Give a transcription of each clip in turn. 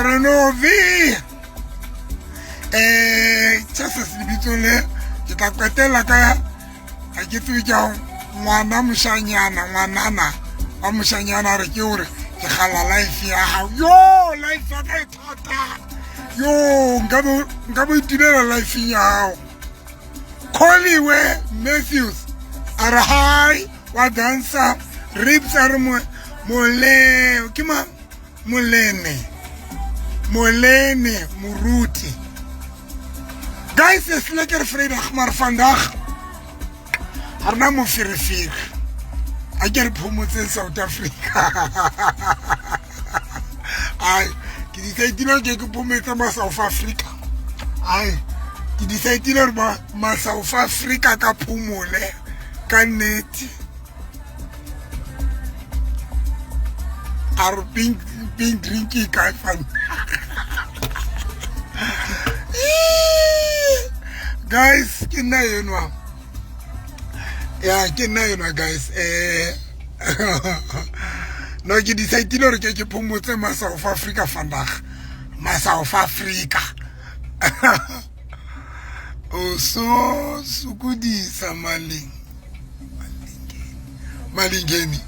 Renovi chasa sibitole ke tla kwetela ka a ke tswetsa ngwana moshanyana ngwanana wa moshanyana re ke hore ke gala life ya ha yo life ya ka thata yo ngabo itinela life ya hao Colliwe Matthews are high wa dancer ribs are mole kima Molene Muruti. Guys, is lekker vrijdag, maar vandaag harna mo firifir. Ager pomot in South Africa. Ai, ki decide dino ke pomot ma South Africa. Ai, ki decide dino ma South Africa ka pomole ka net. Ar pink drinky ka fan. Guys, can you know? Yeah, can you know, guys? No, you decide to get your promote my South Africa vandaag. My South Africa. Oh, so good is a Malingeni.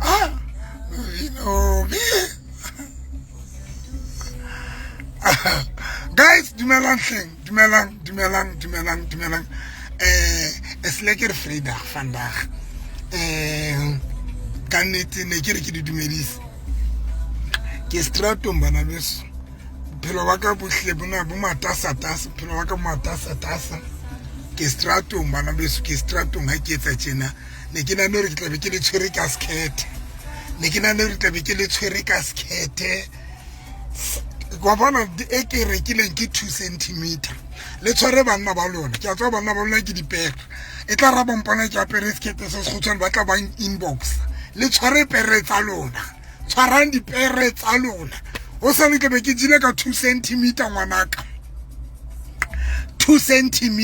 Ah, you know me. Guys, dumelang. Es lekker vrijdag vandaag. Kan niet neker ki dumedis. Ke stratum bana beso. Phelo wa ka bohle bona bo matasa. Phelo wa ka matasa. Ke stratum bana beso, ke stratum ha ke etsa tjena. Ne ke na no re tla be ke le tshwere ka skete. Kwa bona e ke rekileng ke 2 cm le tshware banna ba lona ke a tswa banna ba lona ke dipere e tla ra bompona ke apere skete se se ba tla ba inbox le tshware pere tsa lona tshwarang dipere tsa lona o sa ke be ke dile ka 2 cm ngwanaka 2 cm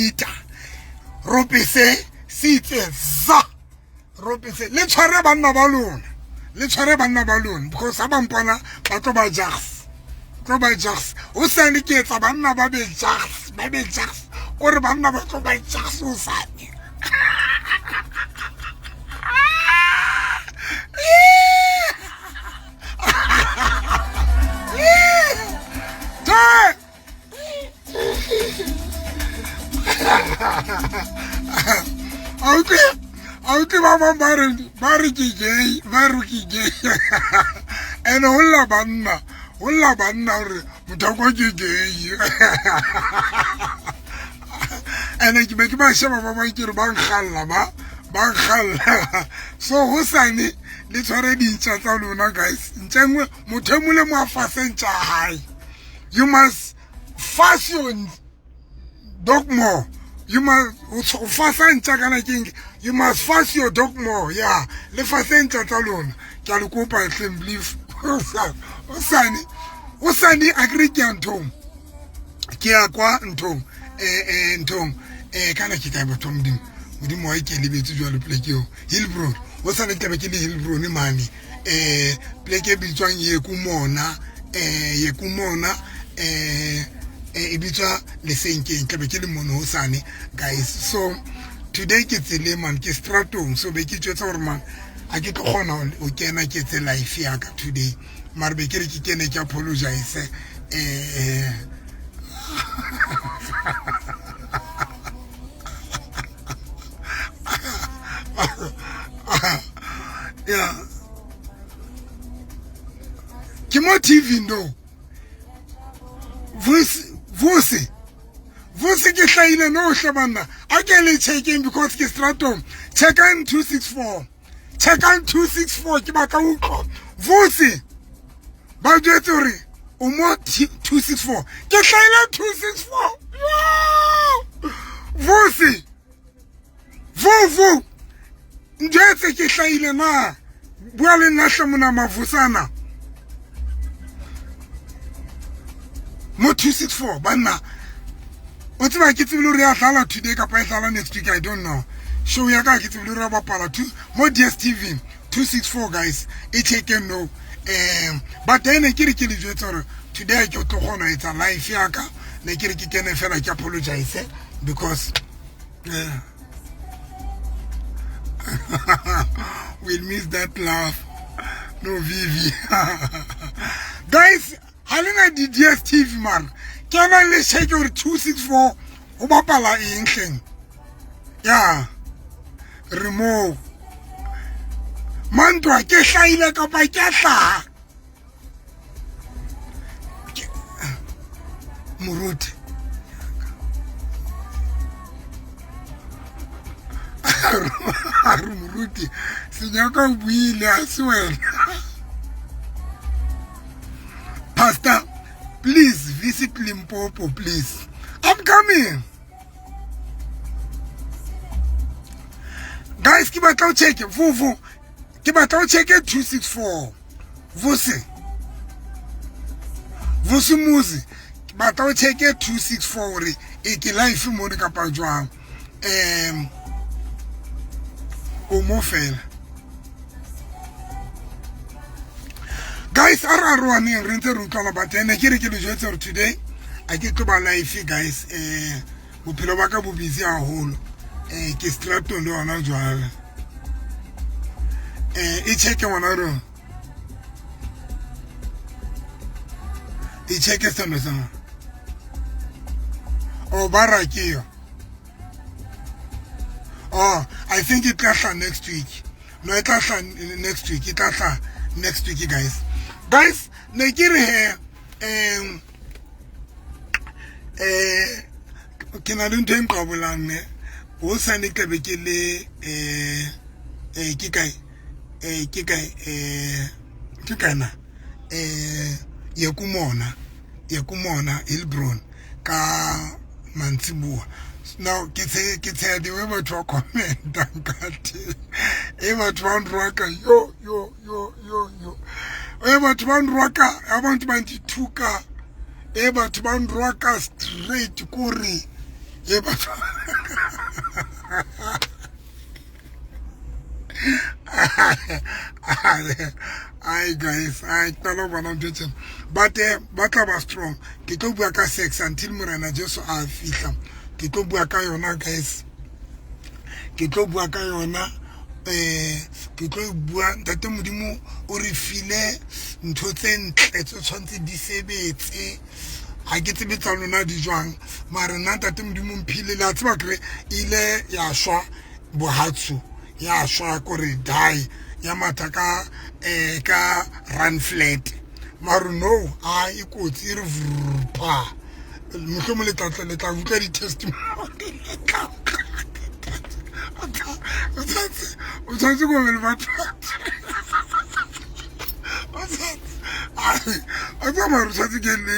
ropese sitse za ropese le tshware banna ba lona because ba mpona ba tlo ba jars o sa le ke tsa banna ba be jars o re banna ba tlo ba jars o sa ne Auti mama bari ki gay and holla banna re mutako ki gay and I make my shama mama ki ban khalla so hosani le tshware dintsa tsa lona guys ntengwe mothemule mo afasentsa high you must fast your dog more. You must fast you must fast your dog more, yeah. Le fasen alone. Can go by him believe. Osani agree antom. Kia qua antom. Antom. Kana kita batom dim. Mudi mo ike libeti jwa play you. Hillbro. Osani tabekili Hillbro ni mani. Play bitwan yekumona. Ibita lesenke nkabekele mono hosane guys. So today ke lemon ke stratum so be ke tshwetsa hore man a ke khona o kena ke tse life ya ka today mar be ke re ke kene ke apologize yeah Kimo TV no Voice ke hlaile no hlabana a ke le checking because ke stratum check on 264 ke ba ka utlwa voice ba jwetse hore o mo 264 ke hlaile 264 voice njetse ke hlaile na bua le nna hlamona mavusana mo 264 banna o tseba ke tsebile re a hlala today ka pa hlala next week I don't know show ya ka ke tsebile re ba pala mo DSTV 264 guys it can no but then I kiri today I got to honor it's a life yaka ne kiri kene fela ki apologize because we'll miss that laugh. No Vivi. Guys, halina di DSTV man. Can I let check your 264 ubapala inking? Yeah. Remove. Mantwa ke hlaile ka pa ke hla. Muruti. Muruti. Sinyaka buile aswela. Pastor, please visit Limpopo, please. I'm coming. Guys, keep out check it. Vuvu. Keep out check it 264. Vusi. Vusi muzi. Keep out check it 264. Eki life Monica Pajwa. Omofel. Guys, are running renter rukala but I kiri today. I get to my life guys. Bupilo baka bu busy a whole. Ki strap to no na jwala. I check one aro. I check some. Oh barakio. Oh, I think it next week. No, it next week. It next week, guys. Guys, Nigeria can I don't think of one. Also, I need to be Kikana, Yakumona, Ilbron, Ka Mansibua. Now, get the way to comment. Ever to one rocker, yo. Ever to one rocker, I want to buy 2 car. Ever to one rocker straight to Kuri. Ever to. Hi guys, I don't know what I'm doing. But I was strong. Kitobuaka sex until Murana just are fit. Kitobuaka yona guys. Kitobuaka yona. Kitobua tate mudimu orifile ntotse ntle tshwantse di sebetse a ke tsebetsa lona di jwang mara nna tate mudimu mphile la tseba kre ile ya shwa bohatsu ya shwa kore die ya mataka ka run flat mara no a ikotsi re vrpa mhlomo le tla utlwa di testimony What's going on? I thought I was again.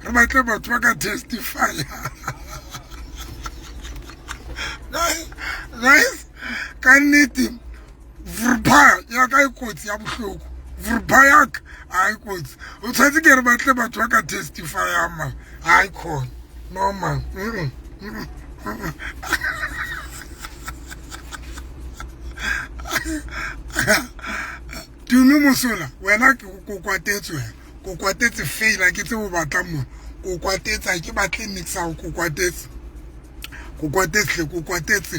I might have to testify. Guys, can need him. Vrpa, Yakai quotes Yabshook. Vrpayak, I quotes. What's again about to testify? I quote. No man. Tumi Musula, wena ko kwatetswe fail like it's over tamu ko kwatetsa ke ba clinic sa ko kwatetse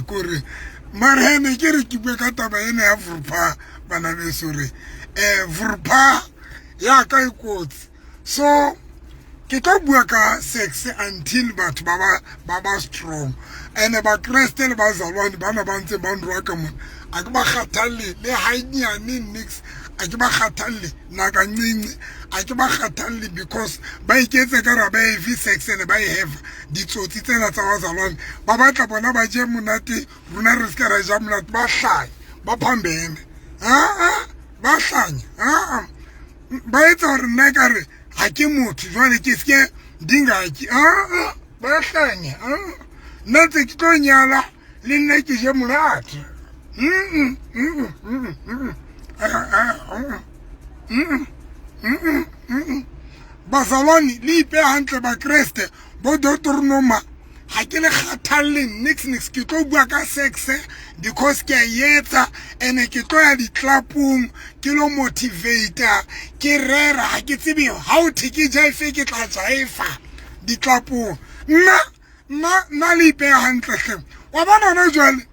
kore mara ne ke re ke bua ka taba ene ya vrpa bana be sore vrpa ya ka ikotsi so ke ka bua ka sex until batho baba strong ene ba Christian ba zalwane bana ba ntse ba ndwa ka mona a ke ba kgathalle le hanyane nix a ke ba kgathalle na ka ncinci a ke ba kgathalle because ba iketse ka ra ba heavy sex ene ba have ditsotsi tsena tsa bazalwane ba batla bona ba je monate runa re ska ra ja monate ba hlaya ba phambene ba hlanya ba etsa hore nna ka re ha ke motho jwale ke ske dingaki ba hlanya nna tse ke tlo nyala le nna ke je monate bazalwane le ipe hantle ba Kriste bo dotornoma ha ke le kgathalle nix ke tlo bua ka sex because ke a yetsa ene ke tlo ya di-clubong ke lo motivator ke rera ha ke tsebe how to ke jaife ke tla jaifa di-clubong nna le ipeya hantle hle wa bona hona jwale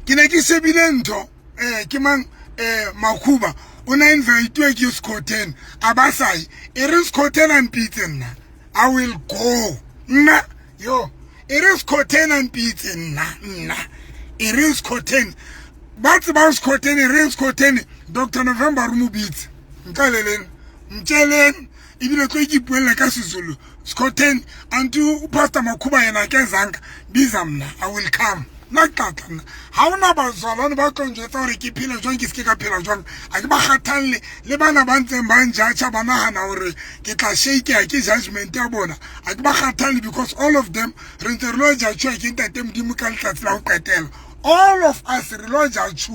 ke ne ke shebile ntho ke mang Makhuba o na invite ke score 10 abasai e re score 10 and pizza nna I will go nna yo it is cotton and beats nna it is cotton but about cotton it is cotton Dr. November rumu beats nkalelen mtshelen ibile tlo ipuela ka sizulu cotton antu pastor Makhuba yena ke zanga biza mna I will come nakata nna ha ona bazalwane ba tlonjetsa hore ke phela jwang ke se ka phela jwang a ke ba kgathalle le bana ba ntseng ba njatsha ba nahana hore ke tla shake ya ke judgment ya bona a ke ba kgathalle because all of them re ntse re lo judge ke ntate modimo ka letsatsi la ho qetela all of us re lo judge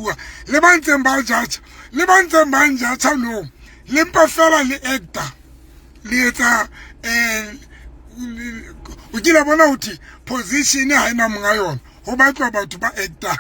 le ba ntseng ba judge le ba ntseng ba njatsha no le mpa fela le actor le etsa o kile bona uthi position ha ina monga yona ho batwa batho ba actor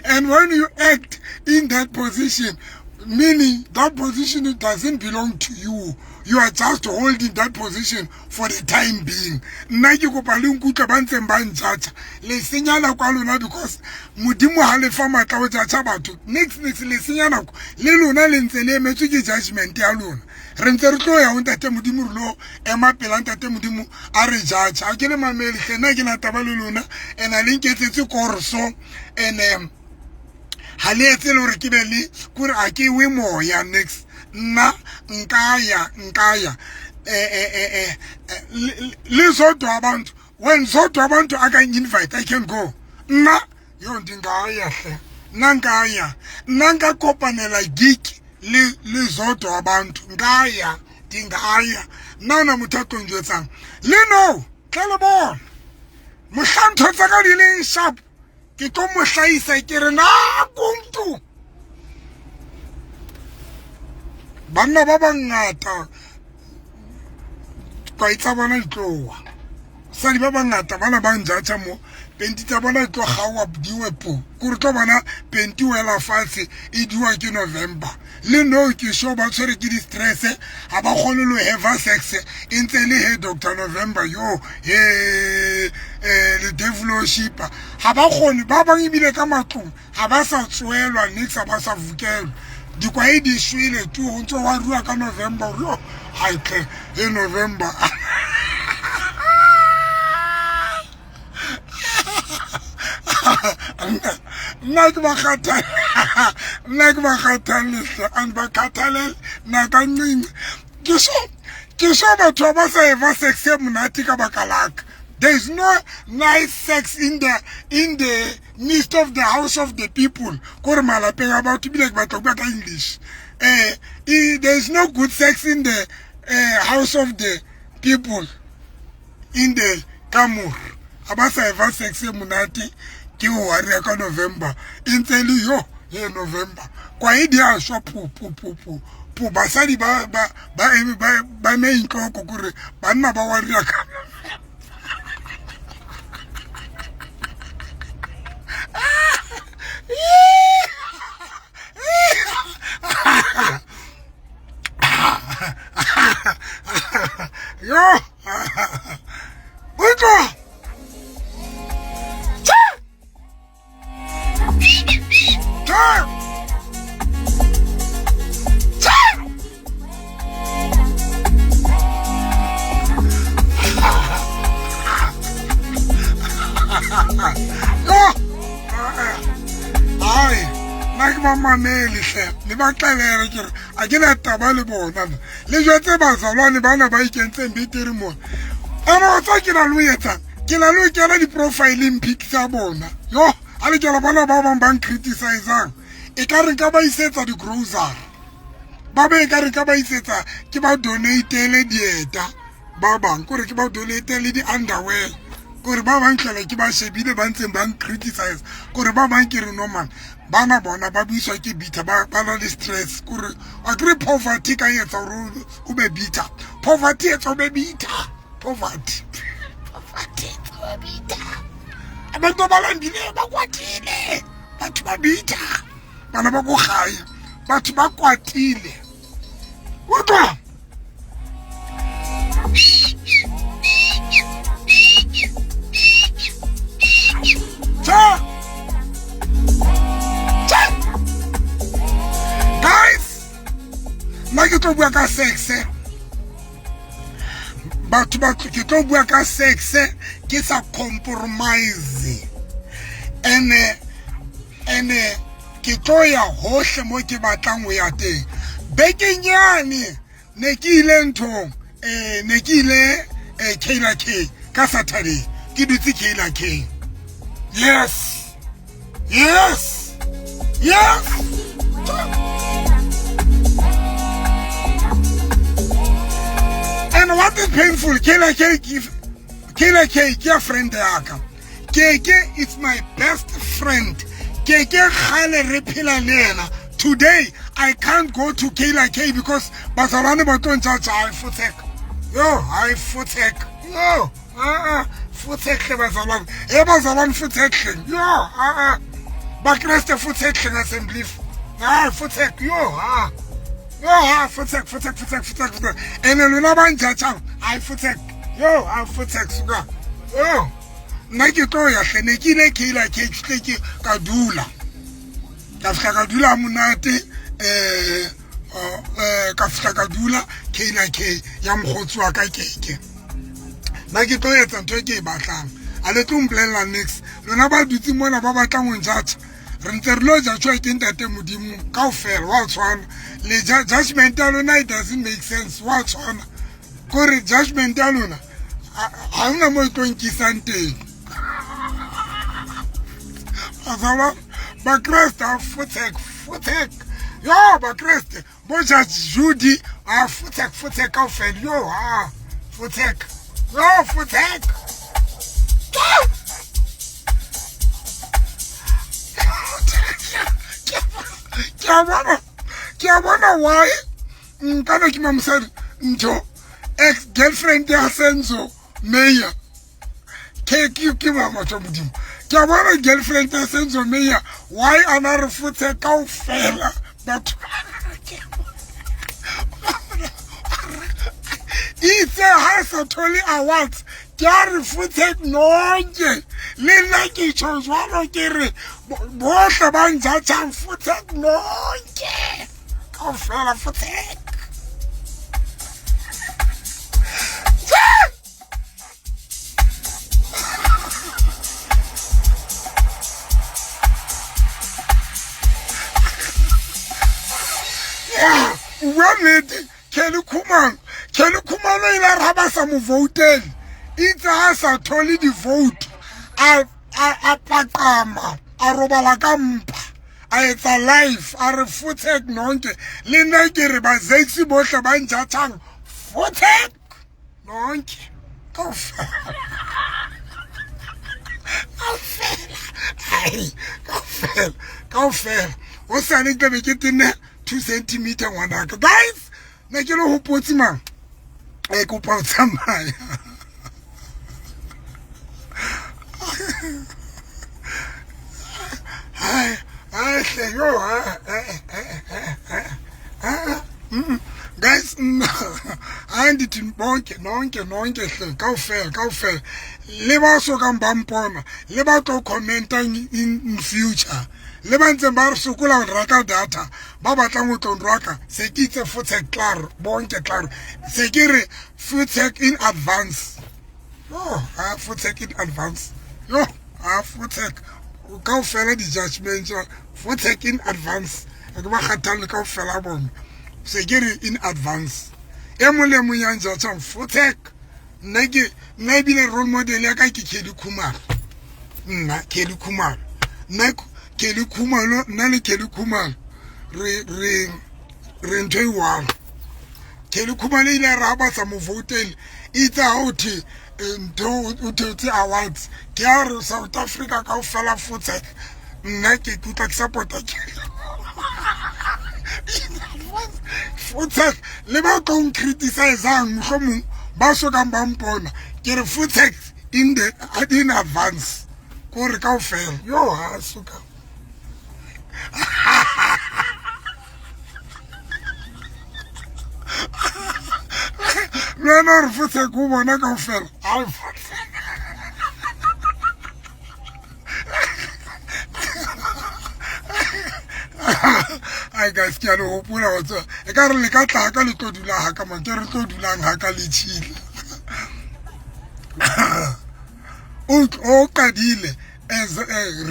and when you act in that position meaning that position it doesn't belong to you you are just holding that position for the time being nna ke kopa le nkutlwa ba ntseng ba njatsha le senyana kwa lona because modimo ha le fa matla o jatsha batho next le senyana le lona le ntse le emetswe ke judgment ya lona re ntse re tlo ya ho ntate modimo re lo ema pela ntate modimo a re judge a ke le mameli tsena ke na taba le lona ena le nketsetse korso and ha le etse le hore ke be le kore a ke we moya next nna nkaya le zodwa abantu when zodwa abantu aka invite I can go nna yo ndingaya hle nangaya nanga kopanela gig le zodwa abantu ngaya dingaya nana muthatho njwetsang le no tlele bona mohlanto tsaka di le sharp ke tlo mo hlaisa ke re na kumtu banna ba bangata kwa itsa bona ditloa sa di ba bangata bana ba njatsha mo penti tsa bona tlo gawa diwe po kore tlo bona penti wela fatshe e diwa ke November le no ke sho ba tshwere ke di stress ha ba kgone lo have sex ntse le he Dr. November yo le devilship ha ba kgone ba bang ibile ka matlong ha ba sa tswelwa next ba sa vukelwa di kwa e di shwele tu ho ntso wa rua ka November yo ha tle e November Like Makata, and Bakatal, Natanin. Kishoba Tobasa ever sex Munatika Bakalak. There is no nice sex in the midst of the house of the people. Kormala pay about to be like Batobaka English. There is no good sex in the house of the people in the Kamur. Abasa ever sex Munati. Ki o wa ka November inteli yo ye November kwa idi a sho pu basadi ba me inkoko kure banna ba wa ka yo Motho mameli hle le ba tlalere ke a ke na taba le bona le jwetse bazalwane bana ba ikentseng beteri mona ana o tsa ke na lo etsa ke na lo kena di profiling pics tsa bona yo a le ke la bona ba bang ba criticizeang e ka re ka ba isetsa di grocery ba be ka re ka ba isetsa ke ba donate le dieta ba bang kore ke ba donate le di underwear kore ba bang tlala ke ba shebile ba ntseng ba criticize kore ba bang ke re no man bana bona ba buiswa ke bita ba na le stress kore agree poverty ka yetsa o be bita poverty etsa o be bita poverty abantu abalambile bakwatile batho ba bitha bana ba go gaya batho ba kwatile utlwa guys nna ke tlo bua ka sex batho ba ke tlo bua ka sex ke sa compromise ene ke tlo ya hohle mo ke batlang ho ya teng bekenyane ne ke ile nthong ne ke ile KLK ka Saturday ke dutse KLK yes and what is painful KLK ke friend yaka Keke is my best friend Keke khale re phela le yena today I can't go to KLK because bazalwane ba tlo ntshatsa I futek yo I futek yo futek bazalwane bazalwane futek yo ba Kriste futek assembly futek yo futek ene lona ba ntshatsa I futek yo I futek suka yo nna ke tlo ya hlene ke ile KLK ka dula ka fika ka dula monate ka fika ka dula KLK ya mogotsi wa ka keke nna ke tlo etsa ntho e ke e batlang a le tlo mplela next lona ba dutse mona ba batlang ho njatsa re ntse re lo ja tshwa ke ntate modimo kaofela wa tshwana le judgment ya lona it doesn't make sense wa tshwana kore judgment ya lona ha hona mo tlo nkisang teng azaba ba Kriste futek yo ba Kriste bo Judge Judy futek kaofela yo futek yo futek ke bona why nkana ke mamsadi ntho ex girlfriend ya Senzo Meya ke mama tso modimo ke bona girlfriend ya Senzo Meya why ana re futek kaofela but it's a house totally awards ke re futek nonke le nna ke tšho jwalo ke re bohle ba ntshatsa futek nonke kaofela futek Uwamedi Kelly Kumalo ila rabasa mu vote it's us a totally the vote a pakama a robala ka mpa a etsa life a re futek nonke le nna ke re ba sexy bohle ba ntshatsang futek nonke kaofela o sane ke be ke tenne 2 centimeter ngwanaka guys ne ke lo hopotse mang ko pa tsamaya guys andi timbonke nonke hle kaofela le ba so ka mpampona le ba tlo commenting in future le ba ntse ba re sokola go raka data ba batlang go tlo raka se ke itse futek claro bonke claro se ke re futek in advance futek in advance futek kaofela di judgment futek in advance ke ba khathale kaofela bona se ke re in advance e mo le mo yang jatsa futek nna bile role model ya ka ke Kelly Kumalo nna Kelly Kumalo Kelly Kumalo nna le Kelly Kumalo re ntwe one Kelly Kumalo ile ra ba sa mo votel itsa hothi ntho uthi awards ke a re South Africa ka ofela futek nna ke kutla ke support futek le ba ko criticize mohlomong ba so ka ba mpona ke re futek in advance kore kaofela yo ha suka no re fotse go bona kaofela ai guys ke a le hopola wa tswa e ka re le ka tla ka le tlo dula ha ka mang ke re tlo dulang ha ka le tshile o kadile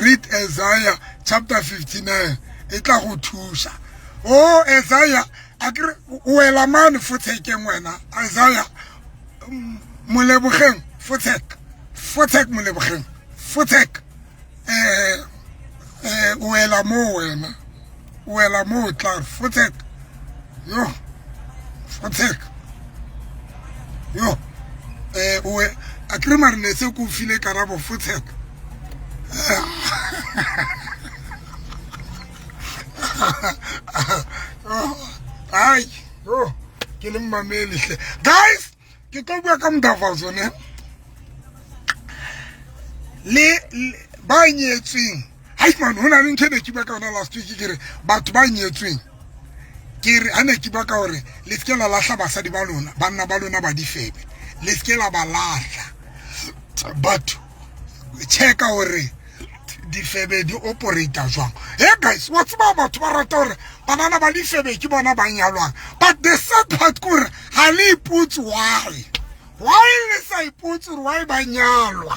read Isaiah chapter 59 e tla go thusha Isaiah akre o ela mane fothekeng wena Isaiah molebogeng fothek molebogeng fothek o ela mo wena Wela mo tla fotek yo o akre marine se ko file karabo fotek ai yo ke le mmameli guys ke tlo bua ka mdafazo ne le ba nyetsweng hai man hona le ntse ke ba ka ona last week ke re batho ba nyetsweng ke re ana ke ba ka hore le skela la hla basadi ba lona banna ba lona ba difebe le skela ba lahla but check hore difebe di operator jwang hey guys what's about batho ba rata hore banana ba difebe ke bona ba nyalwang but the sad part kore ha le put why le sa iputse why ba nyalwa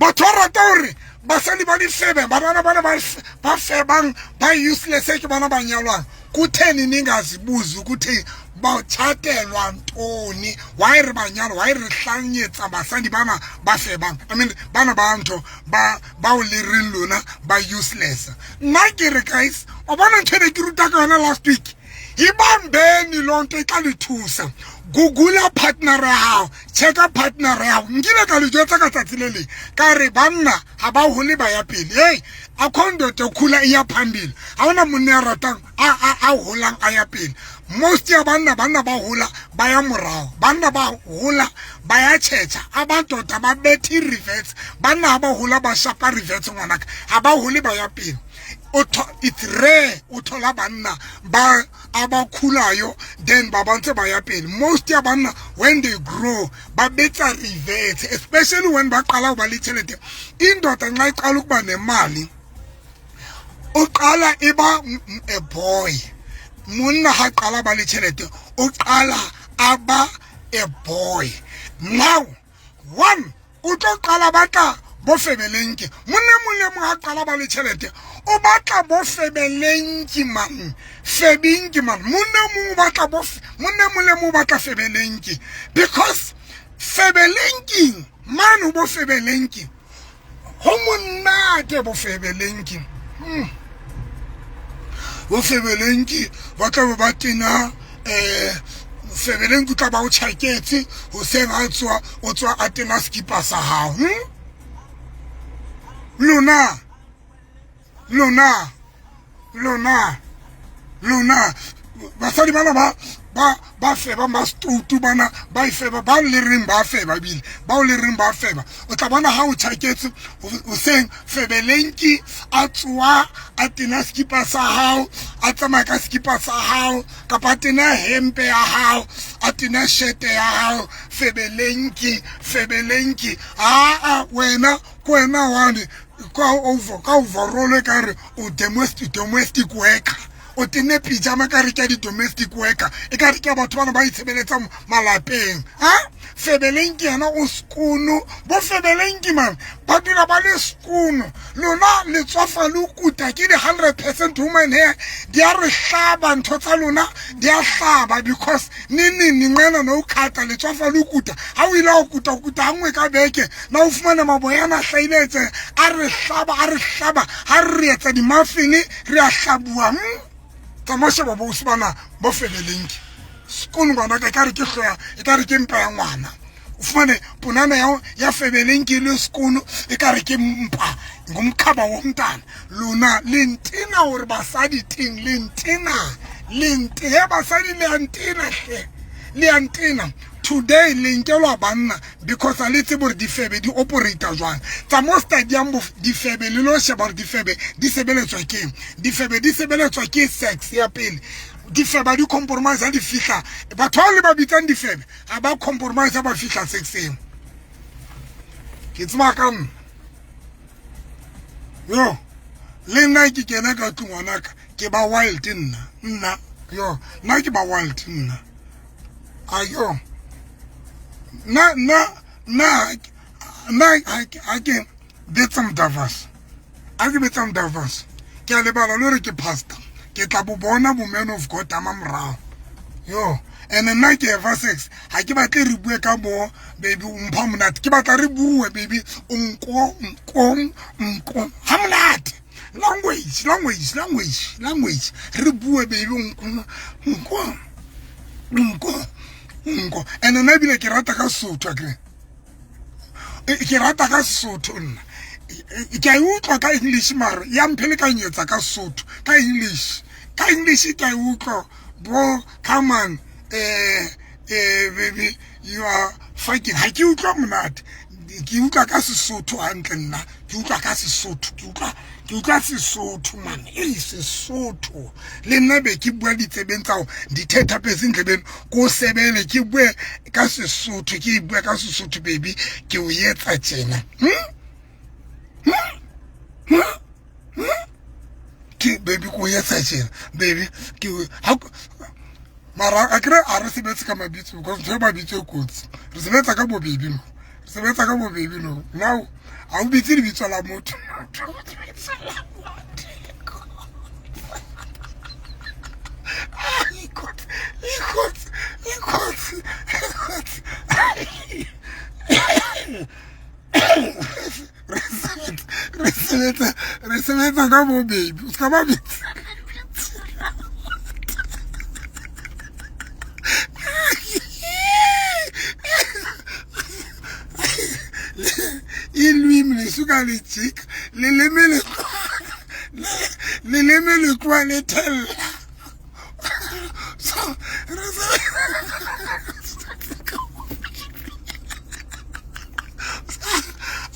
batho ba rata hore basadi ba difebe banana bana ba febang ba useless ke bana ba nyalwang kutheni ningazibuzi ukuthi ba chatelwa ntoni why re banyalo why re hlanyetsa basadi bana ba febang I mean bana ba ntho ba o le rin lona ba useless nna ke re guys o bona ntshele ke ruta ka yona last week ibambeni lonto e tla le thusa Google partner hao checka partner hao ngile ka le jotsa ka tsatsile ka re banna ha ba hole ba ya pele hey akondo to khula iya phambili ha ona munne ya ratang a holang a ya pele most ya banna ba hola ba ya morao banna ba hola ba ya tshetsha abantu ba bethi reverse banna ba hola ba shapa reverse ngwanaka ha ba hole ba ya pele it's rare uthola banna ba abakhulayo then babantse baya pele most ya banna when they grow ba betsa reverse especially when ba qala ba le tšhelete indoda nxa iqala ukuba nemali uqala eba a boy monna ha qala ba le tšhelete uqala aba a boy now one o tlo qala batla bo febelenke monna mo ha qala ba le tšhelete o batla bo febelenki man febinki man monna mo batla bo monna mo batla febelenki because febelenki man bo febelenki ho monna ke bo febelenki bo febelenki batla ba tina febelenki ka ba o tshaketse ho sena o tswa atena skipa sa hao Luna basadi bana ba feba ba stutu bana ba ifeba ba le ring ba feba bile ba o le ring ba feba o tla bona ha o tshaketse o seng febelenki a tswa a tena skipa sa hao a tsamaya ka skipa sa hao ka patena hempe ya hao a tena shete ya hao febelenki wena wani ka overall ka re o domestic worker o tene pijama ka re ka di domestic worker e ka re ke batho bana ba itshebeletsa malapeng febelenki yana o skunu bo febelenki man ba dira ba le skunu lona le tswafa le kuta ke di 100% women here di a re hlaba ntho tsa lona di a hlaba because nini ngwana no khata le tswafa le kuta ha o ile o kuta hangwe ka beke na o fumana maboyana hlailetse a re hlaba ha re etsa di muffin re a hlabua tamasha ba bo subana bo febelenki skunu bana ka re ke hloya e ka re ke mpa ya ngwana o fumane punana ya febelenki le skunu e ka re ke mpa ngumkhaba womntana luna lentina hore basadi ting lentina basadi le antina today lenkelwa banna because a little bit difebe di operator jwang tsa mo stadium difebe le lo sheba difebe di sebeletswa ke difebe di sebeletswa ke sex ya pele difebe di compromise di fihla batho ba le ba bitsang difebe a ba compromise ba fihla sexeng ke tsma kam yo le nna ke kena ka tlongwanaka ke ba wild nna yo nna ke ba wild nna ayo I can get some diverse. I can get some diverse. Ke a lebala le re ke pastor. Ke tla bo bona bo man of God amamrao. Yo, and nna ke ever sex. Ha ke batle re bue ka bo baby umpha monate. Ke batla re bue baby unko. Hamnat. Language. Re bue baby unko. And nna bile ke rata ka Sotho akere. Ke rata ka Sotho nna. Ke utlwa ka English mara ya mphelekenyetsa ka Sotho ka English ke utlwa bro come on baby you are fucking ha ke utlwa monate ke utlwa ka Sesotho hantle nna ke utlwa ka Sesotho ke utlwa Sesotho man Sesotho le nna be ke bua ditsebeng tsa di theta pese ntlebeng ko sebele ke bua ka Sesotho ke bua ka Sesotho baby ke o yetsa tjena baby ko yetsa tjena baby ke mara akere a re sebetsa ka mabitso because ntho ba bitso kotsi re sebetsa ka bo baby no now a o bitse di bitso la motho Resebetsa ka bo baby o ska ba bitsa lui me suka le chick le leme le kwa le tel so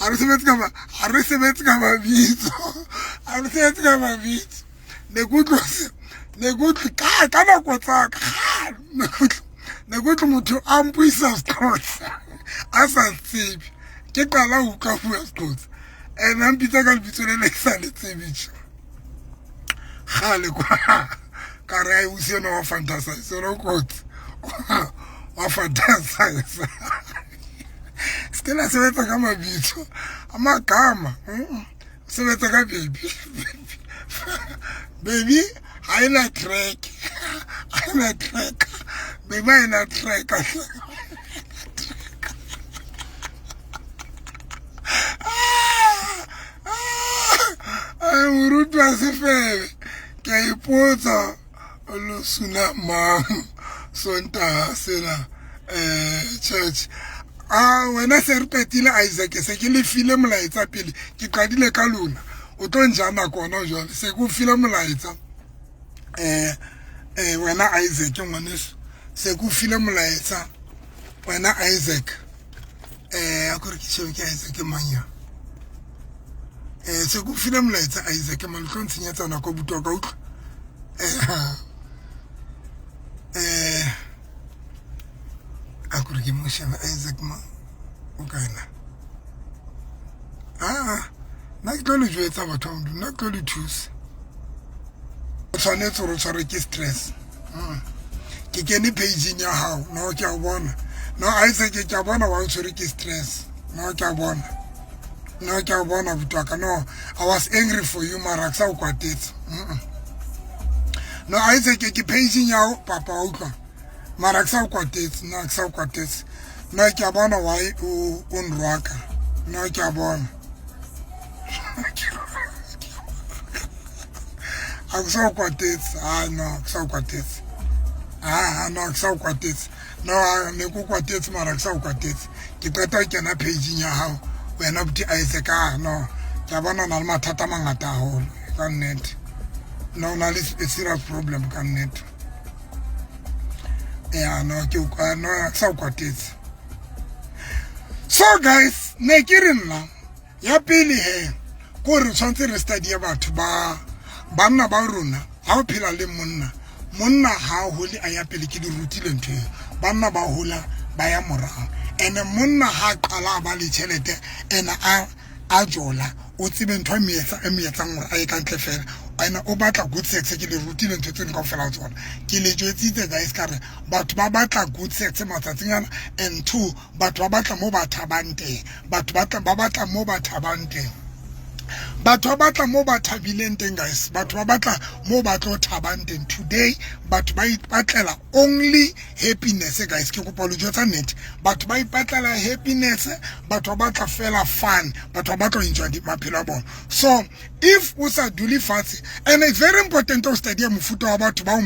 aresebetsa ka mabitso ne gutlo ka nako tsaka ne gutlo motho a mpuisa Scots a sa tsebe ke qala ho ka bua Scots and a mpitsa ka lebitso le sa le tsebitse gale kwa ka re o se no fantasize no Scots wa fantasize Stella sebetsa ka mabitso amagama sebetsa ka baby haina track baby haina track ai urutwa sefebe ke ipotsa lo suna mang sonta sena church wena se re petile Isaac se ke le file molaetsa pele ke qadile ka lona o tlo njana kona jwale se go file molaetsa wena Isaac ngwaneso se go file molaetsa wena Isaac a gore ke shebe ke Isaac manya se go file molaetsa Isaac man tlo ntshenyetsa na go butwa ka utlwa a gore ke mo shebe Isaac ma o kana na ke tlo le jwetsa batho ba nna ke tlo le thusa o tshwanetse re tshware ke stress ke kene page ya hao no ke a bona no Isaac ke a bona wa tshware ke stress no ke a bona butwaka no I was angry for you mara ka o kwatetse no Isaac ke page ya papa o tla mara ka o kwatetse no ka o kwatetse no ke a bona why o nrwaka no ke a bona aksa kwatetse no aksa kwatetse no aksa kwatetse no ne ku kwatetse mara aksa kwatetse ke qeta ke na page ya hao wena buti Isaac no ke bona na le mathata mangata haholo ka nnete no na le serious problem ka nnete yeah, no sa kwatetse. So guys, ne ke re nna ya pele he go re tshwantse re study batho ba banna ba rona ha o phela le monna ha hole a ya pele ke di rutile ntho banna ba hola ba ya morao ene monna ha qala ba le tšhelete ene a jola o tsebe ntho me etsang gore a e ka ntle fela ene o batla good sex ke le rutile ntho tsene ka fela tsona ke le jwetsitse guys ka re batho ba batla good sex matsatsingana and two batho ba batla mo ba thabante batho ba batla mo ba thabante batho ba batla mo ba thabileng teng guys batho ba batla mo ba tlo thabang teng today batho ba ipatlela only happiness guys ke kopa lo jwetsa net batho ba ipatlela happiness batho ba batla fela fun batho ba batla enjoy maphelo a bona so if o sa duli fatshe and it's very important to study mofuta wa batho ba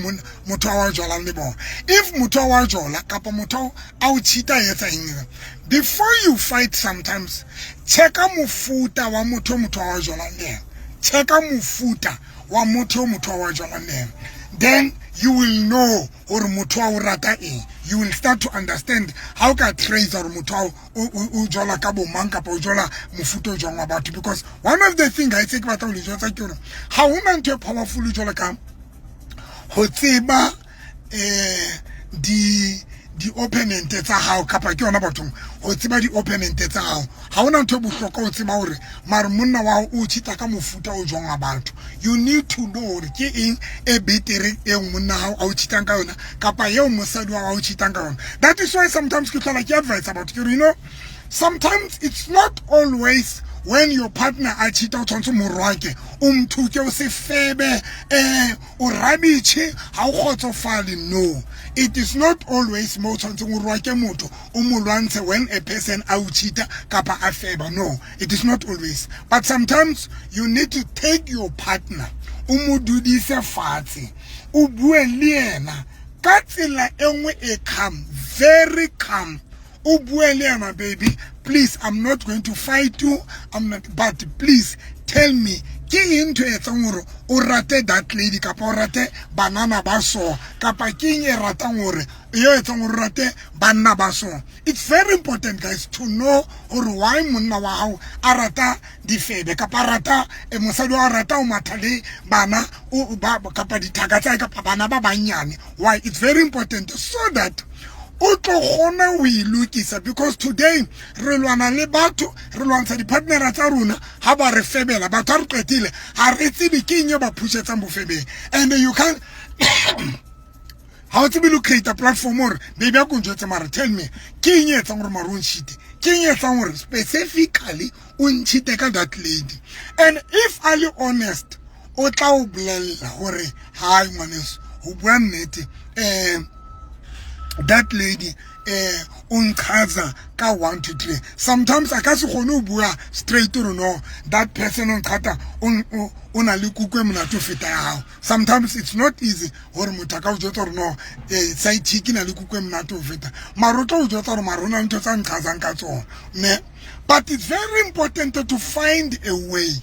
motho wa jola le bona if motho wa jola kapa motho a o cheata yetsa eng before you fight sometimes check mofuta wa motho wa jola le check mofuta wa motho wa jola le then you will know or motho wa rata eng you will start to understand how ka trace or motho o jola ka bo mang kapa o jola mofuta o jwang wa batho because one of the things I think batla o le jwetsa ke gore ha una ntho powerful o jola ka ho tseba di opponent tsa hao kapa ke yona bathong o tseba di opponent tsa hao ha ona ntho bohlokwa o tseba hore mara monna wa o tshita ka mofuta o jwang wa batho you need to know hore ke eng e betere e monna hao a o tshitang ka yona kapa ye mosadi wa o tshitang ka yona that is why sometimes ke tlola ke advice about you know sometimes it's not always when your partner a cheat out on some morwake umthuke o se febe o rabiche ha o khotsofale no it is not always mo tshwantseng o rwake motho o mo lwantshe when a person a cheata kapa a feba no it is not always but sometimes you need to take your partner o mo dudise fatshe o bue le ena ka tsela engwe e calm very calm o bue le ena baby please I'm not going to fight you but please tell me ke into etsang gore o rate that lady kapa o rate banana ba so kapa ke eng e ratang gore yo etsang gore rate banna ba so it's very important guys to know gore why monna wa hao a rata difebe kapa rata mosadi wa rata o mathale bana o kapa dithaka tsa kapa bana ba banyane why it's very important so that o tlo gona o ilukisa because today re lwana le batho re lwantsha di partnera tsa rona ha ba re febela batho re qetile ha re tsebe ke eng ba phushetsang bofebeng and you can how to be look create a platform or baby go njwetse mara tell me ke eng etsang gore maron shite ke eng etsang gore specifically o ntshite ka that lady and if are you honest o tla o blella gore ha ngwaneso ho bua nnete that lady unchaza ka 1 to 3 sometimes I can't go bua straight or no that person on kata una le kuku mna to feta ya sometimes it's not easy gore mutaka o jotsa or no side chicken na le kuku mna to feta maroto o jotsa or marona ntho tsa nchaza ka tsona ne but it's very important to find a way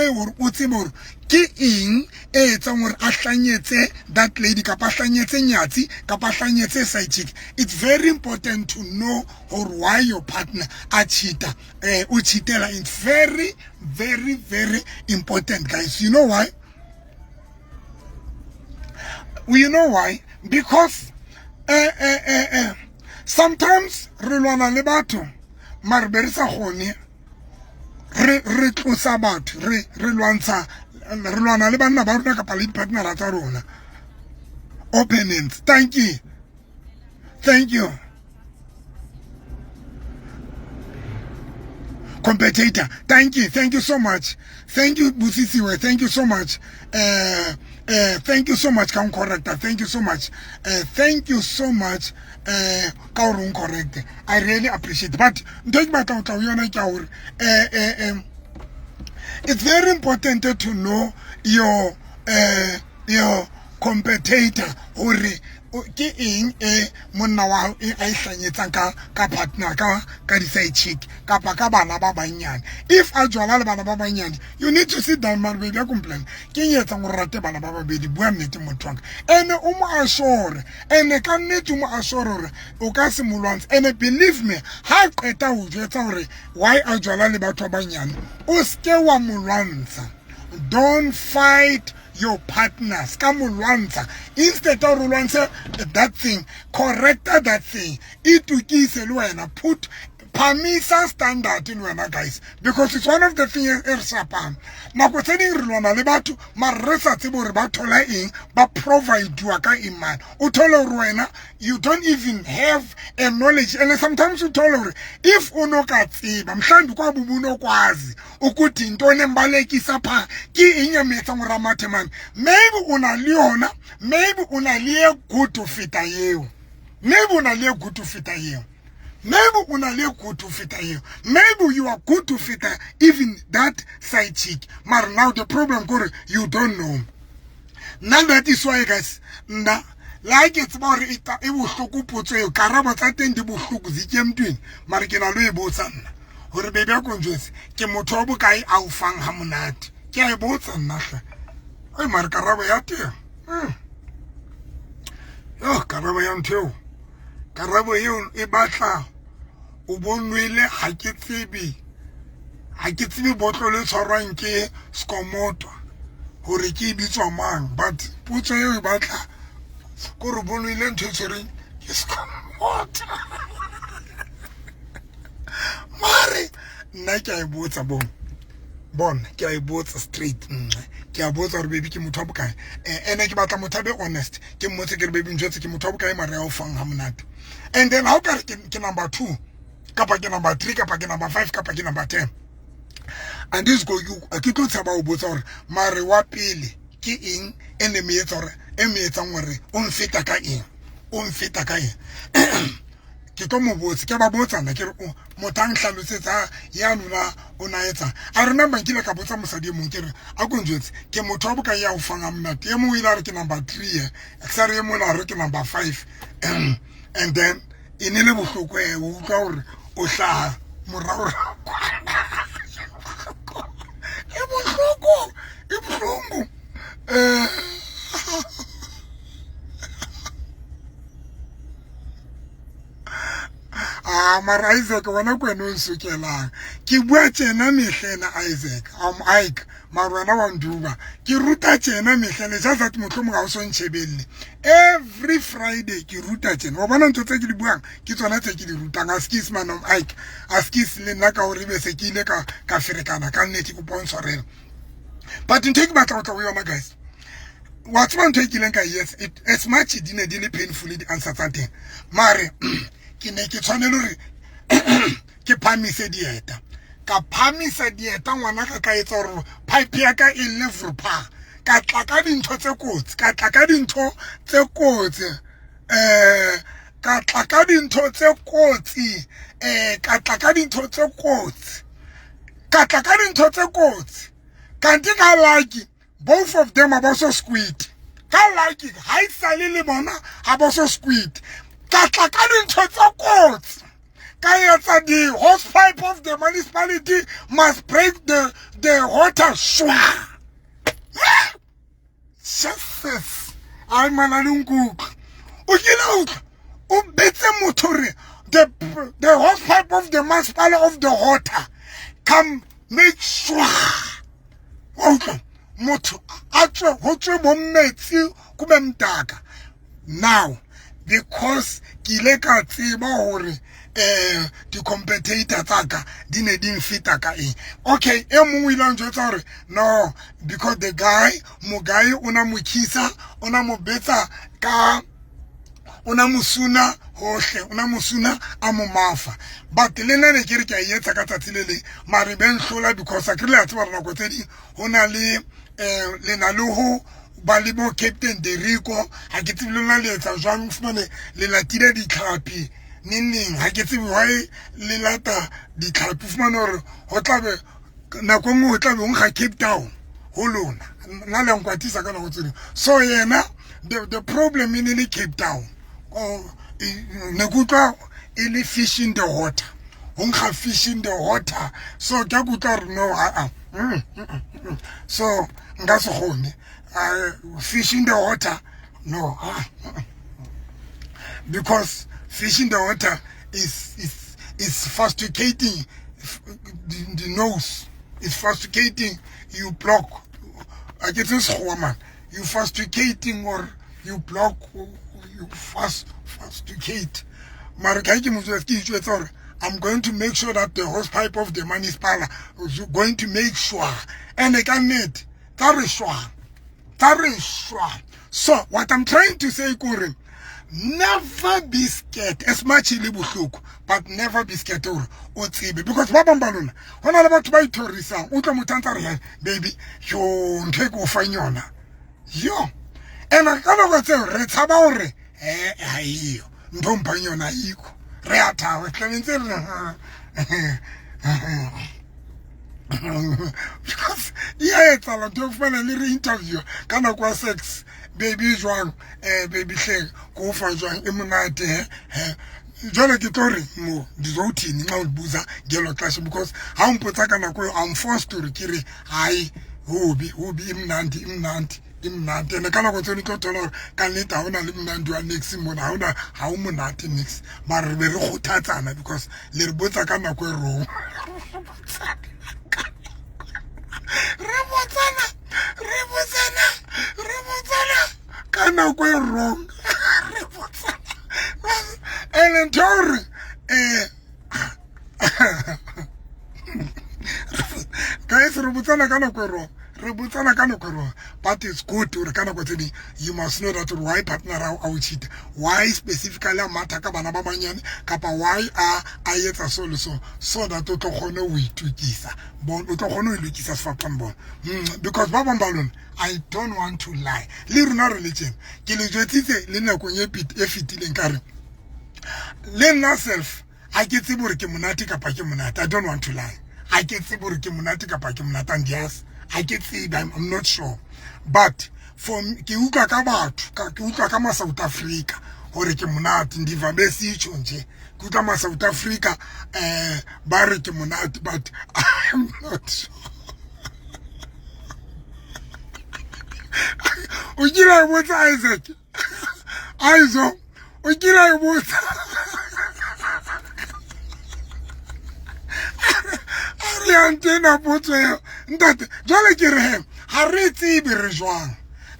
or utsimo ke eng e etsang gore a hlanyetse that lady kapa hlanyetse nyatsi kapa hlanyetse side chick it's very important to know or why your partner a cheata o cheatela it's very very very important guys you know why because sometimes re lwana le batho mara be re sa gone re tlosa batho re lwana le banna ba rona kapa le partner tsa rona opponents thank you competitor thank you so much thank you Busisiwe thank you so much thank you so much kan corrector thank you so much ka o correct I really appreciate but don't batla o yona ke gore it's very important to know your competitor or ke eng monna wa hao a ihlanyetsang ka partner ka di side chick kapa ka bana ba banyane. If a jwala le bana ba banyane, you need to sit down man baby a complain ke yetsa go rate bana ba babedi bua nnete motho waka ene o mo assure ene ka nnete mo assure o ka se molwantse ene believe me ha qeta o jetsa hore why a jwala le batho ba banyane o ske wa molwantsa. Don't fight your partners. Kamulwanza. Instead of ulwanza that thing, correct that thing. Itukise luena. Put Pamisa standard in Luena, guys. Because it's one of the things Ersapam. Makoseni Rulona Lebatu, Maresa Tibu Batola in, but provide Duaka iman. Utolo Ruena, you don't even have a knowledge. And sometimes you tolerate. If Unokati, I'm trying to go Buno Quazi, Ukutin, Tonembaleki Sapa, Ki Inya Metang Ramateman. Maybe una Leona, maybe una Lea good to fit a you. Maybe una Lea good to fit a you. Maybe una good to fit you. Maybe you are good to fit even that side chick. But now the problem is you don't know. Now that is why guys, like it's more it was to go put you Karaba Satin the book the gem doing Marikina Louis Bosan. Or baby conjures, Kemotobu Kai au fang hamunat. Kia Bosan Nasha. I Markaraba. Oh, Karabayan too. Karabayon Ibata. Ubonwele hakitibi botolo soranke skomoto hore ke bitswa mang but putso e batla ko re bonwele ntho tsere ke skomoto mare nna ke a botsa ke a botsa straight ke a botsa re baby ke motho bokae ene ke batla motho be honest ke mmotse ke re baby ntse ke motho bokae mare ya o fang ha monate and then how ka re ke number 2 kapa ke number 3 kapa ke number 5 kapa ke number 10 and this go you a ke go tsaba o botsa hore mare wa pele ke eng ene me etsa hore e me etsa ngore o mfeta ka eng ke to mo botsa ke ba botsa na ke motang hlalosetsa ya nuna ona etsa. I remember nkile ka botsa mosadi mo nkere a go njwetse ke motho wa boka ya o fanga mnate ye mo ile re ke number 3 eksare ye mo la re ke number 5 and then inele bohloko o utlwa hore o hlaha morao e bohloko mara Isaac wana kwena o nsukelang ke bua tjena mehlena Isaac Ike marwana wa nduba ke ruta tjena mehlena ja tsa motho mo ga o so ntshebelle every Friday ke ruta tjena wa bona ntse ke di buang ke tsona tse ke di rutang askis man of Ike askis le nna ka hore be se ke ile ka ferekana ka nnete go ponsorela but ntse ke batla go yona guys what's one take ileng ka yes it as much it didn't painfully the answer something mare ke ne ke tshwanelo re ke phamise dieta ka phamisa dieta ngwana ka etsa hore pipe ya ka e level pa ka tla ka dintho tse kotsi ka tla ka dintho tse kotsi kanti ka like both of them are also squid ka like high sale le bona are also squid ka tla ka dintho tse kotsi the hose pipe of the municipality must break the water. Jesus, I'm an alungu. The hose pipe of the municipality of the water come make sure. Now, because kileka tsiba hore the competitor tsaka di ne di mfita ka eng okay e mongwe ile ntjwetsa hore no because the guy mugai una mukisa una mobetsa ka una musuna hohle una musuna a mo Mafa but le nene ke re ke a etsa ka tsatsile mare ben hlola because a krile a tsaba rena go tsedi hona le na le ho balibo captain Derico ha ke tsebile le etsa jwang fumane le latile di tlhapi neng ha ke tsebe why le lata di tlhapi fumane hore ho tlabe nako nngwe ho tlabe o nkga Cape Town ho lona nna le nkwatisa ka nako tseno so yena the problem in Cape Town. Oh, Naguta, any fish in the water. Unga fish in the water. So Gagutar no so that's home. Fish in the water. No. Because fish in the water is fasticating the nose. It's fasticating, you block. I get this woman. You fasticating or you block, you fasticate. I'm going to make sure that the hose pipe of the man is parlor is going to make sure. And I can need that is sure. So what I'm trying to say, Kurin, never be scared as much but never be scared or TB because Babambaluna, when I'm about to buy Torisa, Utamutanta, baby, you take off Fanyona. Yo, and I can't go to Retabore, don't buy your naiko, Reata, because yeah, it's a lot of fun and little interview, kind of sex. Baby is wrong, baby say, go for John, immunity, John Kitori, mo, the routine, now boozer, yellow class, because I'm forced to retire. I will be imnant, and the kind of what can let down and live do a next month. How monat next, but very hot tatana because little boats are kind of wrong. Rebotana, cannot go wrong. And then Tori, guys, Rebotana cannot go wrong. Rebotana cannot go wrong. But it's good to the you must know that why partner out cheat. Why specifically Mataka Banabaman, Kappa, why are Ayeta solution so that Otohono we to Gisa. Bon Otohono Lucas for Pambon. Because Babam Balloon, I don't want to lie. Little no religion. Kilujete, Lina Kunyepit, Efit in Kari. Lena self, I get Siburiki Munatica Pakimunat. I don't want to lie. I get Siburiki Munatica Pakimunat and yes, I get see them, I'm not sure. But from Kiuka Kama South Africa, or Kimunat in the Vabesi Chonje, Kutama South Africa, Barry Kimunat, but I'm not sure. Ujira was Isaac. Isaac. Ujira was. Ariantena Potwell. That Jolly Kirhem. Hariti be rejoin.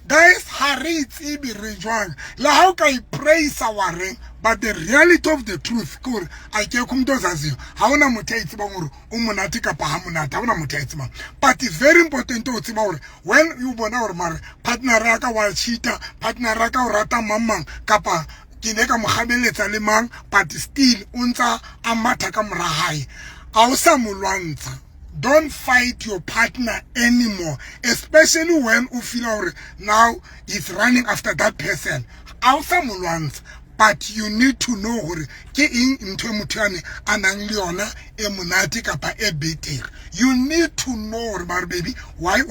Guys, Hariti be rejoin. La how can you praise our ring? But the reality of the truth, kur, I can't come to as you. How na mutates banguru, umunatika pahamunata, how na mutates man. But it's very important to Timor when you born our mar, partner raka wal cheetah, partner raka rata mamang, kapa, kineka muhabele talimang, but still unta amataka mrahai. Ausa mulwanza. Don't fight your partner anymore, especially when you feel now he's running after that person. Ausa mulwanza. But you need to know you need to know, my baby, why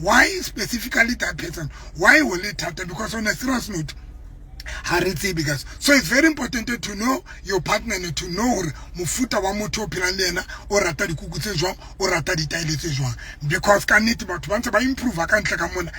why specifically that person, why will it happen? Because on a serious note, because so it's very important to know your partner and to know mufuta wa moto pilandena or rata di kuku tse jwang or rata di taile tse jwang because can it but once ba improve akantla ka mona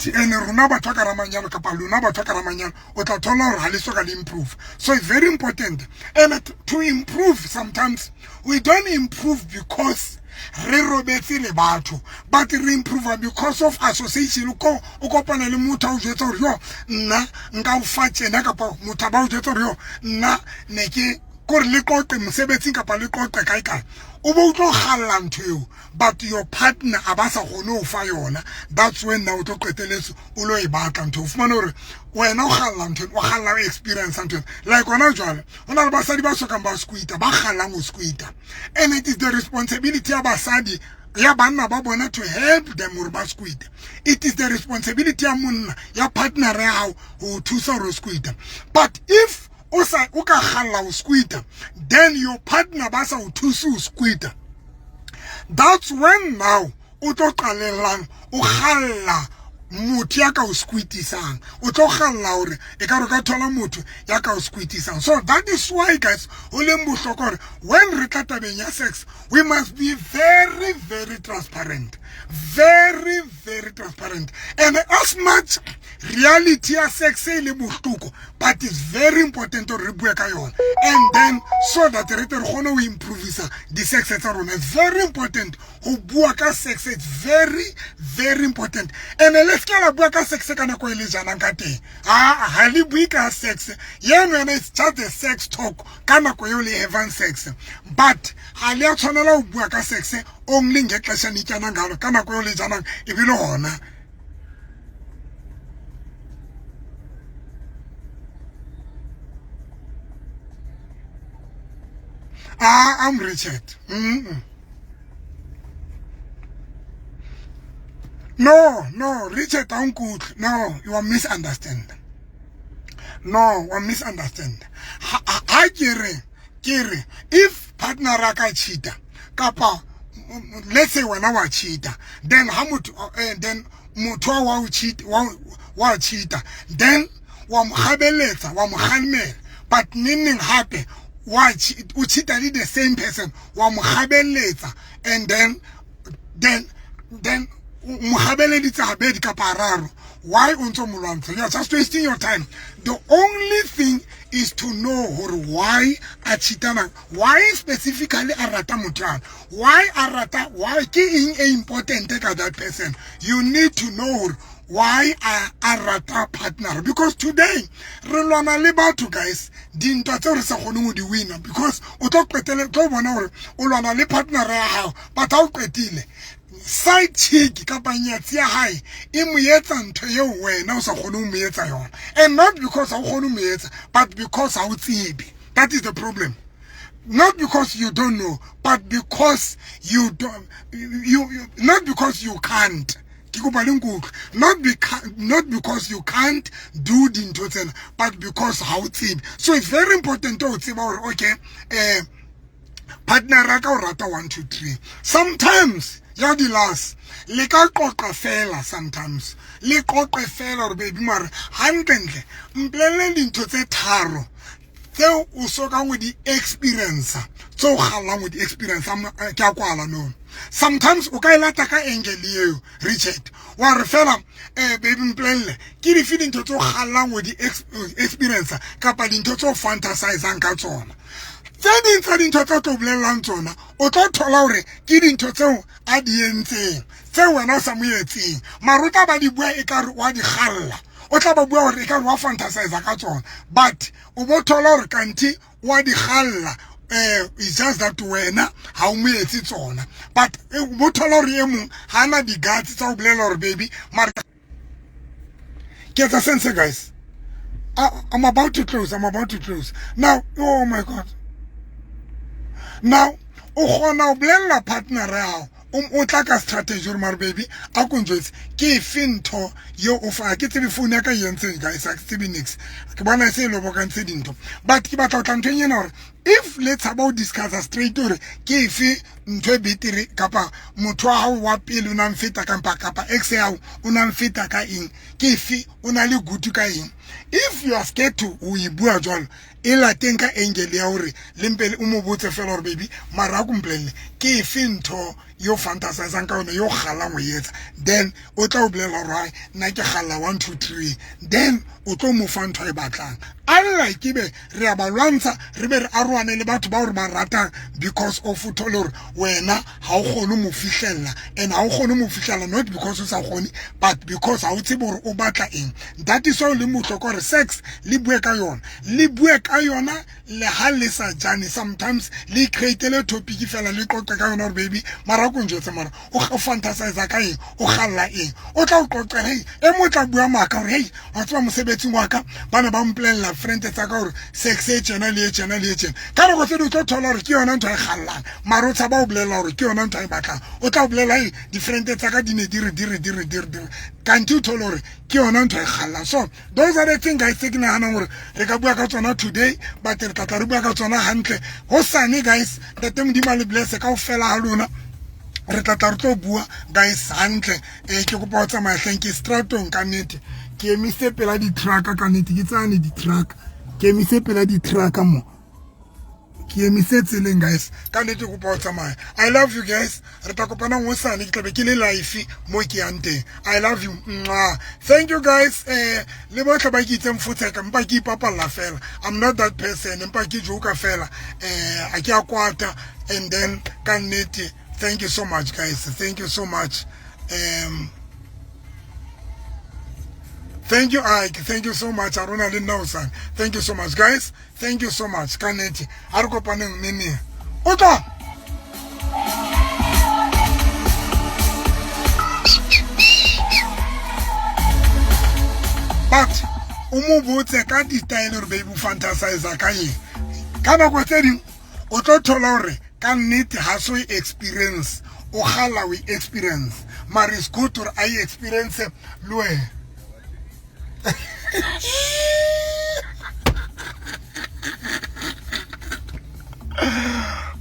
ene runa ba tsaka ramanyalo kapa luna ba tsaka ramanyalo o tla thola hore ha le soka le improve. So it's very important, and to improve sometimes we don't improve because re robetse le batho, but re improve because of association. Uko kopana le motho o jetsa hore yo nna nka o fa tsena kapa motho ba o jetsa hore yo nna ne ke kore le qoqe mosebetsing kapa le qoqe kae kae o bo tlo khalla ntho, but your partner abasa gone o fa yona. That's when now to qeteletso o lo e batla ntho o fumana hore wena o khalla ntho o khalla experience ntho like ona jwale ona le basadi ba sokang ba squeeter ba khallang o squeeter, and it is the responsibility of basadi ya banna ba bona to help them hore ba squeeter. It is the responsibility ya monna ya partner ya hao ho thusa hore o squeeter. But if uka khalla o squeeter, then your partner basa o thusa o squeeter. That's when now o tlo qalelang o khalla motho ya ka o squeetisang o tlo galla hore e ka re ka thola motho ya ka o squeetisang. So that is why guys o leng bohlokwa hore when re tla tabeng ya sex we must be very very transparent, very very transparent, and as much reality ya sex e le bohloko but it's very important to re bue ka yona, and then so that re tle re kgone ho improve di sex tsa rona. It's very important ho bua ka sex, it's very very important. And let's get a bua ka sex ka nako e le jana ka teng ha le bue ka sex yena it's just a sex talk ka nako e le having sex, but ha le a tshwanela ho bua ka sex only ngexesha nityana ngalo ka nako e le jana e bile hona. I'm Richard. No, Richard, I'm good. No, you are misunderstanding. No, you are misunderstanding. Kiri, if partner raka cheater, kapa, let's say when I was cheater, then how much, then Motho wa cheater, then wa mkhabeleza, wa mkhalmela, but meaning happy. Watch uchita the same person wa mkhabeleza, and then mkhabeleditsa habedi ka pararo. Why unto mulwantsha? You're just wasting your time. The only thing is to know why a cheatana, why specifically a rata mutran, why a rata, why ki in important take that person. You need to know why a rata partner, because today re lwana le batho guys dinto tse re sa kgone di winner, because o tlo qetela tlo bona hore o lwana le partner ya hao but ha o qetile side chick ka banyatsi ya hae e mo etsa ntho eo wena o sa kgone ho mo etsa yona, and not because ha o kgone ho mo etsa but because ha o tsebe. That is the problem. Not because you don't know, but because you don't, not because you can't. Not because you can't do the intotena, but because how tip. So it's very important to say about okay, partner raka o rata 1 2 3. Sometimes ya di last le ka qoqa fela, sometimes le qoqa fela or baby mara hantle mplele dintho tse tharo tseo o soka with the experience, so galang with the experience ke a kwala no. Sometimes o ka ilata ka angel eo Richard wa re fela baby mplele ke di feeling to galang with the experience ka pa dintho tso fantasize ka tsona tsa dintho tsa to bolelang tsona o tlo thola hore ke dintho tseo a di entseng tse wena sa mo etseng maruta ba di bua e ka re wa di galla o tla ba bua hore e ka re wa fantasize ka tsona, but o bo thola hore kanti wa di galla it's just that wena ha o mo etsi tsona, but o bo thola hore e mong ha na di guts tsa o bolela hore baby mara get a sense guys. I'm about to close now. Oh my god, now o khona o blella partner ya o tla ka strategy or mar baby a konjwetse ke finto yo o fa ke tsebe phone ya ka yentse guys a tsebe nix ke bona se lo boka ntse dinto, but ke batla tla ntwe nyena hore if let's about discuss straight hore ke ife ntwe bitiri kapa motho wa hao wa pele o nang feta kapa ex ya o nang feta ka eng ke ife o na le gutu ka eng. If you are scared to o ibua jwalo e la teng ka angel ya hore lempele o mo botse fela hore baby mara go mplele ke ife ntho yo fantasize ka ona yo gala mo yetsa, then o tla o bolela hore na ke gala 1 2 3, then o tlo mo fa ntho e batlang. Alla ke be re a ba lwantsha re be re arwane le batho ba hore ba ratang because of utholor wena ha o kgone mo fihlella, and ha o kgone mo fihlella not because o sa kgone but because ha o tsebe hore o batla eng. That is why le motloko re sex le bue ka yona le ha le sa jane, sometimes le create le topic fela le qoqa ka yona baby mara go njetse mara o fantasize ka eng o galla eng o tla o qoqa hey e mo tla bua maka hore hey wa tswa mosebetsi wa ka bana ba mplela friend tsa ka hore sex e channel ka re go se di tlo thola hore ke yona ntho e gallang mara o tsaba o bolela hore ke yona ntho e batlang o tla o bolela hey different tsa ka di ne dire kanti o thola hore ke yona ntho e gallang. So those are the things guys ke nahana hore re ka bua ka tsona today, but re tla re bua ka tsona hantle hosane guys. The thing di male bless ka o fela ha lona re tla tlo bua guys hantle ke go pa tsamaya thank you stratong ka nnete ke emise pela di truck ka nnete ke tsane di truck ke emise pela di truck mo ke emise tseleng guys ka nnete go pa tsamaya I love you guys re tla kopana ngosane ke tlabe ke le live mo ke yang teng I love you thank you guys le botlhe ba ke itseng fotseka mpa ke ipapalla fela I'm not that person mpa ke joka fela a ke a kwata and then ka nnete thank you so much guys thank you so much thank you Ike thank you so much Arona le Nausan thank you so much guys thank you so much kaneti a re kopaneng nene o tla but o mo botse ka di style re be bu fantasize ka eng ka ba go tseding o tlo thola hore ka nnete ha so experience o gala we experience mara is good or I experience lwe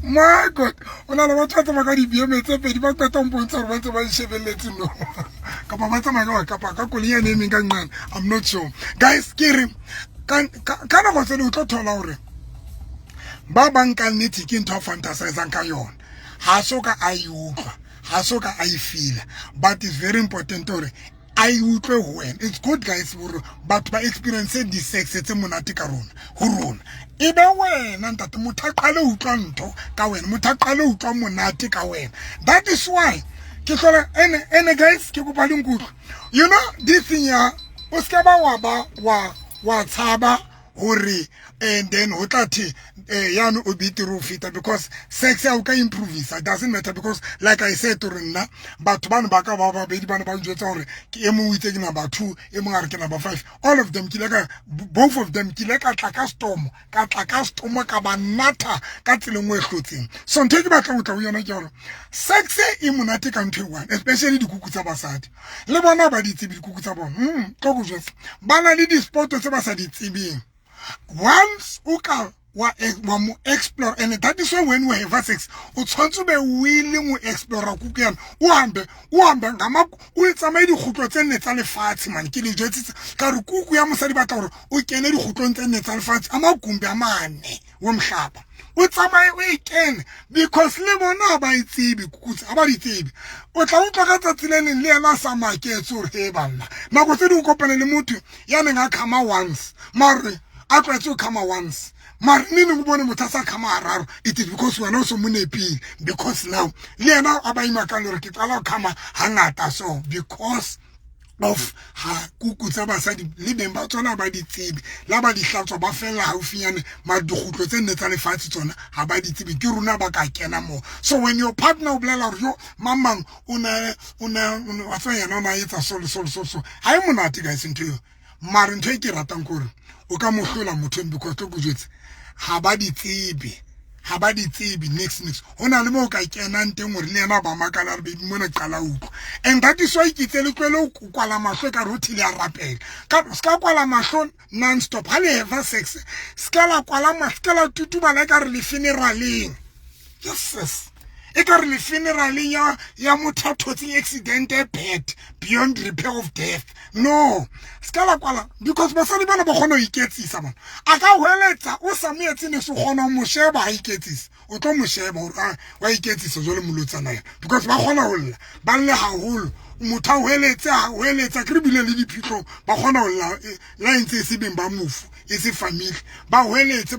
my god ona la batho ba ka di biemetse pedi ba ka tompontsha re ba tse ba shebeletse no ka ba batsa maga ka pa ka koliya ne minga ngana I'm not sure guys kiri kana go tsele o tlo thola hore ba banka nnete ke ntho fantasize ka yona ha soka ayutlwa ha soka ayifila but it's very important hore I utlwe ho wena it's good guys but ba experience di sex tse monate ka rona ho rona e be wena ntate mothaqale utlwa ntho ka wena mothaqale utlwa monate ka wena that is why ke tlola ene guys ke go paleng kutlo you know this thing ya o ska ba wa tshaba hore and then ho tlathi yana o biti rufita because sex ya o ka improve it doesn't matter because like I said to rena batho bana ba ka ba bedi bana ba njwetsa hore ke emo o itse ke number 2 emo ngare ke number 5 all of them both of them ke ka tla ka storm ka ba nata ka tselengwe hlotseng so nthe ke batla go tla o yona ke hore sex e monate ka ntho one especially dikuku tsa basadi le bona ba di tsebi dikuku tsa bona tlo go jwetsa bana le di sport tse ba sa di tsebeng once uka wa mo explore and that is why when we have sex o tshwantse be willing to explore kuku yana o hambe ngama o tsamaye di khutlo tse nne tsa lefatshe man ke le jetsitse ka re kuku ya mosadi batla gore o kene di khutlo tse nne tsa lefatshe amagumbi amane wo mhlaba o tsamaye o ikene because le bona ba itsebi kukutse aba di tsebi o tla utlwa ka tsatsile le yana sa maketse o he bana nako tse di o kopane le motho ya neng a khama once mare a tla tso khama once mara nini go bone motho sa khama hararo it is because we are also monepile because now le yana aba imakana re ke tsala khama hangata so because of ha kuku tsa basadi le beng ba tsona ba di tsebi la ba di hlatswa ba fela haufinyane madugutlo tse nne tsa lefatshe tsona ha ba di tsebi ke runa ba ka kena mo so when your partner o blela hore yo mamang una wa fa yana na etsa so ha e monate guys ntho yo mara ntho e ke ratang gore o ka mo hlola motho because to go jwetse ha ba di tsebi next hona le mo ka kenang teng gore le yena ba makala re be mona qala utlwa and that is why ke tsele kwele o kwala mahlo ka rothi le a rapela ka ska kwala mahlo non stop ha le have sex ska la kwala mahlo ska la tutuba la ka re le funeraleng yes e ka re le funeraleng ya motho thotse accident bad beyond repair of death no ska la kwala because basadi bana ba gona iketsisa bana aka hweletsa o sa moetse ne se gona mo sheba iketsisa o tlo mo sheba o wa iketsisa jole molotsana ya because ba gona ho lla ba le haholo motho hweletsa ke bile le diphitlo ba gona ho lla la ntse se beng ba mofu e se family ba hweletse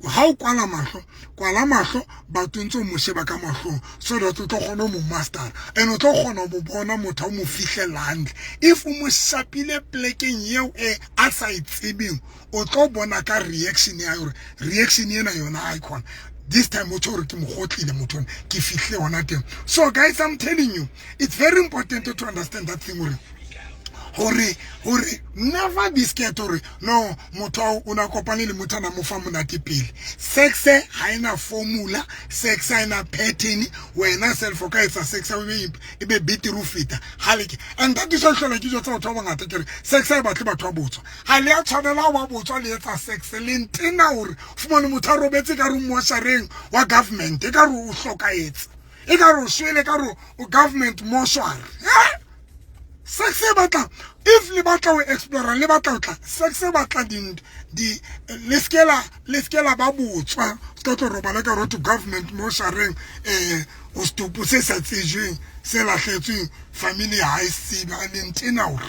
ha o kwala mahlo ba tuntse mo sheba ka mahlo so that o tlo gona mo master and o tlo gona mo bona motho mo fihlelang if o mo shapile plekeng yeo a sa itsebeng o tlo bona ka reaction ya yona reaction ena yona icon this time o tsore ke mo gotlile motho ke fihle ona teng so guys I'm telling you it's very important to understand that thing hore never be scared hore no motho o na kopane le motho na mo fa monate pele sex ha ina formula sex ha ina pattern wena self o ka etsa sex e be better ufita haleke and that is also like you tsa batho ba ngata kere sex ha batle batho ba botswa ha le a tshwanela wa botswa le etsa sex le ntina hore fumane motho a robetse ka re mo shareng wa government e ka re o hlokaetse e ka ro shwele ka ro o government mortuary sex e batla if le batla o explore le batla o tla sex e batla di le skela ba botswa ska tlo robala ka ro to government mortuary o stupu se sa tsejweng se lahletsweng family ha e se ba le ntena o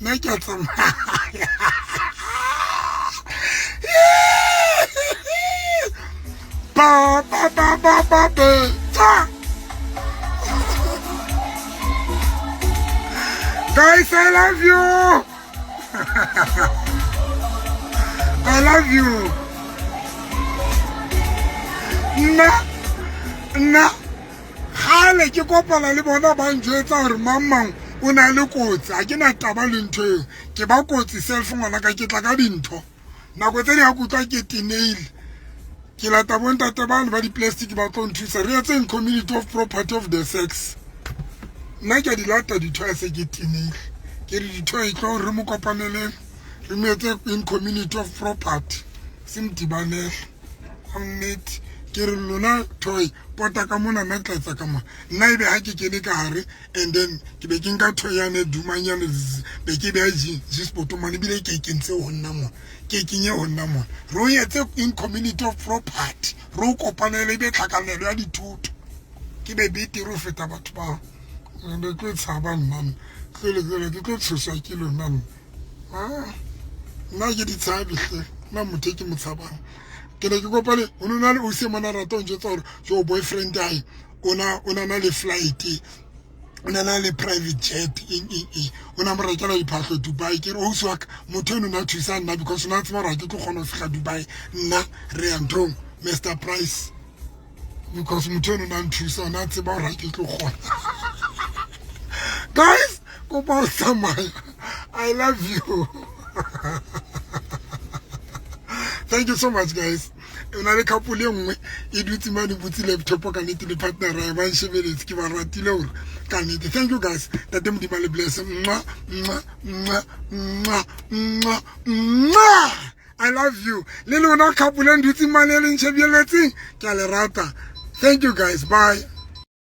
na ke tsamaya ba guys, I love you. I love you. Na hale ke kopana le bona ba njwetsa hore mamang o na le kotsi a ke na taba le ntho ke ba kotsi self ngwana ka ke tla ka dintho nako tse di a kutlwa ke tineile ke lata bontate ba ba di plastic ba tlo nthusa re etse in community of property of the sex nna ke di lata ditho se ke tineile ke re ditho e tlo re mo kopanele re metse in community of property simtibanele amnet ke re lona toy pota ka mona na tletsa ka mona nna ebe ha ke kene ka hare and then ke be ke nka toy ya ne dumanyane be ke be a ji spoto mane bile ke kentse ho nna mo ke kinye ho nna mo ro yetse in community of property ro kopanele be tlhakanelo ya dithuto ke be biti ro feta batho ba le ke tsaba nna le ke tshoswa ke lona nna ke di tsabe hle na motho ke motshabang ke ne ke kopane o nna le o se mona rato ntse tsoro jo boyfriend ai ona na le flight ona na le private jet ona mo rekela diphahlo Dubai ke re o swa motho no na thusa nna because na tsama ra ke tlo kgona go fika Dubai nna re ya ndong Mr Price because motho no na nthusa na tsaba ra ke tlo kgona guys go ba samaya I love you. Thank you so much, guys. Una le couple e nngwe e dutse mane butse laptop ka nete le partner ya ba nshebeletse ke ba ratile hore ka nete. Thank you guys. Tate modimo le bless. I love you. Le lona couple e dutse mane le nshebeletse ke a le rata. Thank you guys. Bye.